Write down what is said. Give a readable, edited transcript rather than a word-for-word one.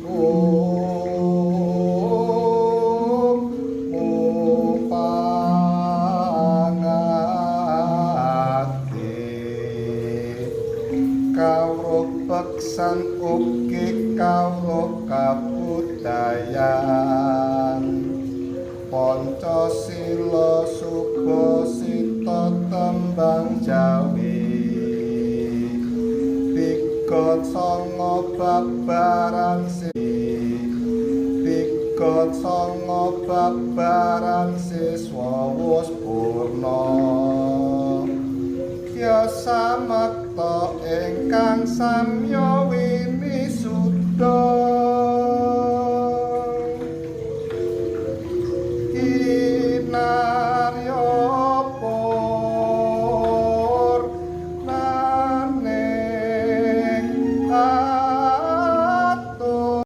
Om Mupangati kawruh beksan ugi kawruh kabudayan Pancasila Subhasita tembang Jawi Tiga sanga babaran Tiga sanga babaran siswa wus purna Ya samakta ingkang samya winisuda